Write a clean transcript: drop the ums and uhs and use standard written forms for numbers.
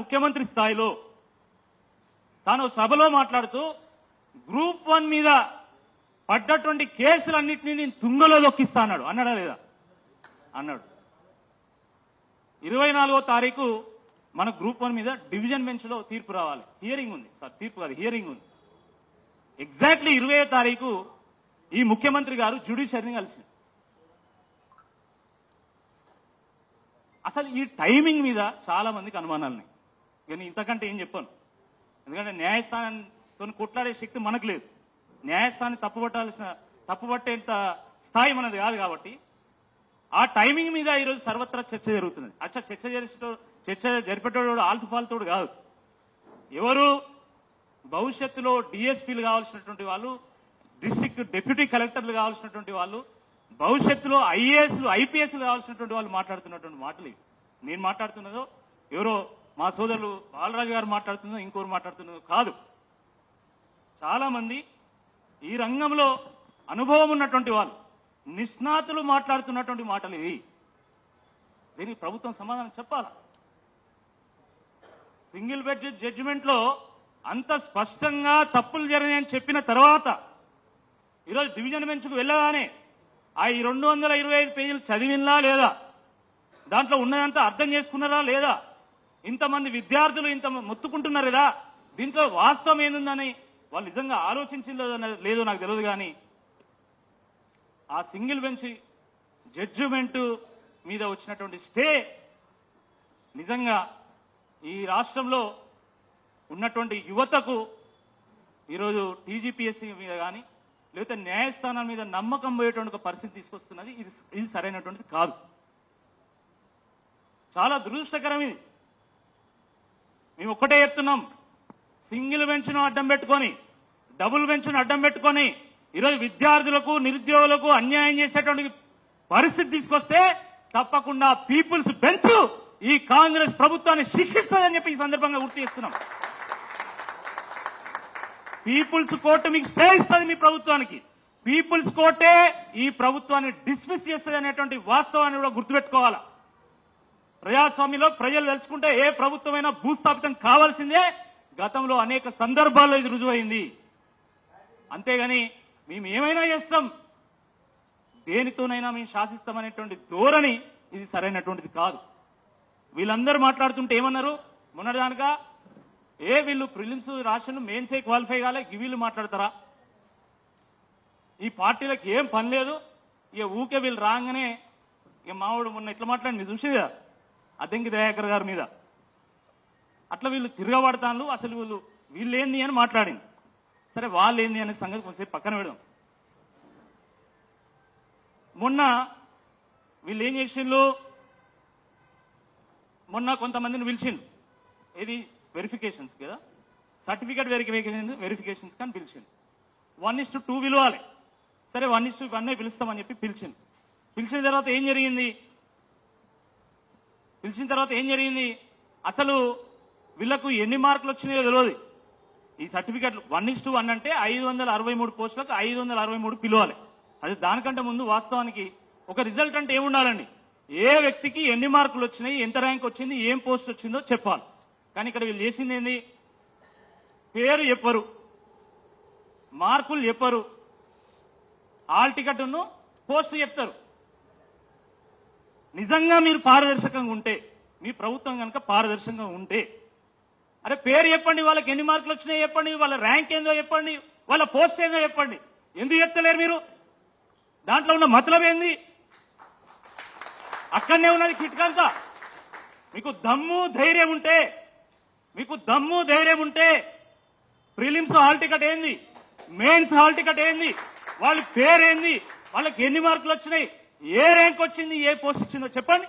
ముఖ్యమంత్రి స్థాయిలో తాను సభలో మాట్లాడుతూ గ్రూప్ 1 మీద పడ్డటువంటి కేసులన్నింటినీ నేను తుంగలో దొక్కిస్తా అన్నాడు. అన్నాడా లేదా? అన్నాడు. 24వ తారీఖు మన గ్రూప్ 1 మీద డివిజన్ బెంచ్ లో తీర్పు రావాలి. హియరింగ్ ఉంది సార్, తీర్పు కాదు, హియరింగ్ ఉంది. ఎగ్జాక్ట్లీ 20వ తారీఖు ఈ ముఖ్యమంత్రి గారు జ్యుడిషియరీని కలిసింది. అసలు ఈ టైమింగ్ మీద చాలా మందికి అనుమానాలున్నాయి. కానీ ఇంతకంటే ఏం చెప్పాను, ఎందుకంటే న్యాయస్థానంతో కొట్లాడే శక్తి మనకు లేదు. న్యాయస్థానాన్ని తప్పుపట్టేంత స్థాయి మనది కాదు. కాబట్టి ఆ టైమింగ్ మీద ఈరోజు సర్వత్రా చర్చ జరుగుతుంది. చర్చ జరిపేటోడు ఆల్తుఫాల్తోడు కాదు. ఎవరు భవిష్యత్తులో డిఎస్పీలు కావాల్సినటువంటి వాళ్ళు, డిస్ట్రిక్ట్ డిప్యూటీ కలెక్టర్లు కావాల్సినటువంటి వాళ్ళు, భవిష్యత్తులో ఐఏఎస్లు ఐపీఎస్లు కావాల్సినటువంటి వాళ్ళు మాట్లాడుతున్నటువంటి మాటలు నేను మాట్లాడుతున్నదో, ఎవరో మా సోదరులు బాలరాజు గారు మాట్లాడుతున్నదో, ఇంకోరు మాట్లాడుతున్నదో కాదు. చాలా మంది ఈ రంగంలో అనుభవం ఉన్నటువంటి వాళ్ళు, నిష్ణాతులు మాట్లాడుతున్నటువంటి మాటలు ఇవి. దీనికి ప్రభుత్వం సమాధానం చెప్పాలా? సింగిల్ బెంచ్ జడ్జిమెంట్ లో అంత స్పష్టంగా తప్పులు జరిగాయని చెప్పిన తర్వాత ఈరోజు డివిజన్ బెంచ్ కు వెళ్ళగానే ఆ 225 పేజీలు చదివినలా లేదా, దాంట్లో ఉన్నదంతా అర్థం చేసుకున్నారా లేదా, ఇంతమంది విద్యార్థులు ఇంత మొత్తుకుంటున్నారు కదా, దీంట్లో వాస్తవం ఏందని వాళ్ళు నిజంగా ఆలోచించిందో లేదో నాకు తెలియదు. కానీ ఆ సింగిల్ బెంచ్ జడ్జిమెంట్ మీద వచ్చినటువంటి స్టే నిజంగా ఈ రాష్ట్రంలో ఉన్నటువంటి యువతకు ఈరోజు టీజీపీఎస్సీ మీద కానీ లేకపోతే న్యాయస్థానం మీద నమ్మకం పోయేటువంటి ఒక పరిస్థితి తీసుకొస్తున్నది. ఇది సరైనటువంటిది కాదు. చాలా దురదృష్టకరం ఇది. మేము ఒక్కటే చెప్తున్నాం, సింగిల్ బెంచ్ను అడ్డం పెట్టుకొని, డబుల్ బెంచ్ను అడ్డం పెట్టుకొని ఈరోజు విద్యార్థులకు నిరుద్యోగులకు అన్యాయం చేసేటువంటి పరిస్థితి తీసుకొస్తే తప్పకుండా పీపుల్స్ బెంచ్ ఈ కాంగ్రెస్ ప్రభుత్వాన్ని శిక్షిస్తుందని చెప్పి ఈ సందర్భంగా గుర్తు చేస్తున్నాం. పీపుల్స్ కోర్టు మీకు స్టే ఇస్తుంది మీ ప్రభుత్వానికి. పీపుల్స్ కోర్టే ఈ ప్రభుత్వాన్ని డిస్మిస్ చేస్తుంది అనేటువంటి వాస్తవాన్ని కూడా గుర్తుపెట్టుకోవాలా. ప్రజాస్వామ్యంలో ప్రజలు తెలుసుకుంటే ఏ ప్రభుత్వమైనా భూస్థాపితం కావాల్సిందే. గతంలో అనేక సందర్భాల్లో ఇది రుజువైంది. అంతేగాని మేము ఏమైనా చేస్తాం, దేనితోనైనా మేము శాసిస్తామనేటువంటి ధోరణి ఇది సరైనటువంటిది కాదు. వీళ్ళందరూ మాట్లాడుతుంటే ఏమన్నారు మొన్నటిదానిక, వీళ్ళు ప్రిలిమ్స్ రాసిన మెయిన్సే క్వాలిఫై కాలే, వీళ్ళు మాట్లాడతారా? ఈ పార్టీలకు ఏం పని లేదు, ఇక ఊకే వీళ్ళు రాగానే ఇక మావాడు మొన్న ఎట్లా మాట్లాడి చూసేదా అద్దంకి దయాకర్ గారి మీద అట్లా వీళ్ళు తిరగబడతాను. అసలు వీళ్ళు ఏంది అని మాట్లాడింది. సరే, వాళ్ళు ఏంది అనే సంగతి కొంచెం పక్కన పెడదాం. మొన్న వీళ్ళు ఏం చేసిండ్రు, మొన్న కొంతమందిని పిలిచిండు. ఇది వెరిఫికేషన్స్ కదా, సర్టిఫికేట్ వెరిఫికేషన్స్ కానీ పిలిచిండు. 1:2 పిలవాలి. సరే, 1:1 పిలుస్తామని చెప్పి పిలిచింది. పిలిచిన తర్వాత ఏం జరిగింది, అసలు వీళ్లకు ఎన్ని మార్కులు వచ్చినాయో తెలియదు. ఈ సర్టిఫికేట్ 1:1 అంటే 563 పోస్టులకు 563 పిలవాలి. అది దానికంటే ముందు వాస్తవానికి ఒక రిజల్ట్ అంటే ఏముండాలండి, ఏ వ్యక్తికి ఎన్ని మార్కులు వచ్చినాయి, ఎంత ర్యాంక్ వచ్చింది, ఏం పోస్ట్ వచ్చిందో చెప్పాలి. కానీ ఇక్కడ వీళ్ళు చేసింది ఏంది, పేరు చెప్పరు, మార్కులు చెప్పరు, హాల్ టికెట్ను పోస్ట్ చెప్తారు. నిజంగా మీరు పారదర్శకంగా ఉంటే, మీ ప్రభుత్వం కనుక పారదర్శకంగా ఉంటే, అరే పేరు చెప్పండి, వాళ్ళకి ఎన్ని మార్కులు వచ్చినాయో చెప్పండి, వాళ్ళ ర్యాంక్ ఏందో చెప్పండి, వాళ్ళ పోస్ట్ ఏందో చెప్పండి. ఎందుకు చెప్తలేరు మీరు? దాంట్లో ఉన్న మతలబ్ ఏంది? అక్కడనే ఉన్నది కిట్కంతా. మీకు దమ్ము ధైర్యం ఉంటే ప్రిలిమ్స్ హాల్ టికెట్ ఏంది, మెయిన్స్ హాల్ టికెట్ ఏంది, వాళ్ళ పేరేంది, వాళ్ళకి ఎన్ని మార్కులు వచ్చినాయి, ఏ ర్యాంక్ వచ్చింది, ఏ పోస్ట్ వచ్చిందో చెప్పండి.